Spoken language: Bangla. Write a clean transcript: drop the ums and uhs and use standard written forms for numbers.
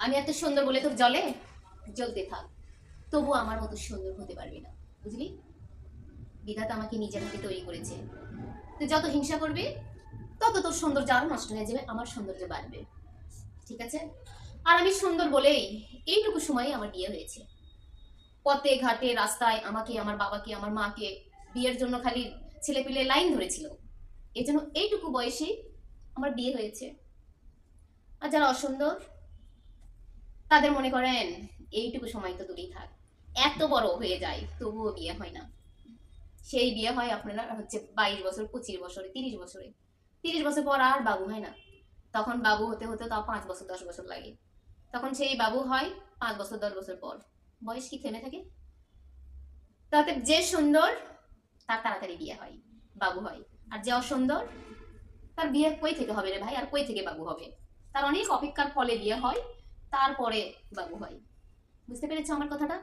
আমি এত সুন্দর বলে তোর জলে জ্বলতে থাক, তবু আমার মতো সুন্দর হতে পারবি না, বুঝলি? বিধাতা আমাকে নিজের হাতে তৈরি করেছে। তুই যত হিংসা করবি তত তোর সৌন্দর্য আরো নষ্ট হয়ে যাবে, আমার সৌন্দর্য বাড়বে। ঠিক আছে? আর আমি সুন্দর বলেই এইটুকু সময়ে আমার বিয়ে হয়েছে। পথে ঘাটে রাস্তায় আমাকে, আমার বাবাকে, আমার মাকে বিয়ের জন্য খালি ছেলেপিলে লাইন ধরেছিল। এই জন্য এইটুকু বয়সে আমার বিয়ে হয়েছে। আর যারা অসুন্দর তাদের মনে করেন এইটুকু সময় তো দূরেই থাক, এত বড় হয়ে যায় তবুও বিয়ে হয় না। সেই বিয়ে হয় আপনারা হচ্ছে 22 বছর, 25 বছরে, 30 বছরে। 30 বছর পর আর বাবু হয় না। তখন বাবু হতে হতে তাও 5 বছর 10 বছর লাগে। তখন সেই বাবু হয় 5 বছর 10 বছর পর। বয়স কি থেমে থাকে? তাতে যে সুন্দর তার তাড়াতাড়ি বিয়ে হয়, বাবু হয়। আর যে অসুন্দর তার বিয়ে কই থেকে হবে রে ভাই, আর কই থেকে বাবু হবে? তার অনেক অপেক্ষার ফলে বিয়ে হয়, তারপরে বাবু হয়। বুঝতে পেরেছো আমার কথাটা?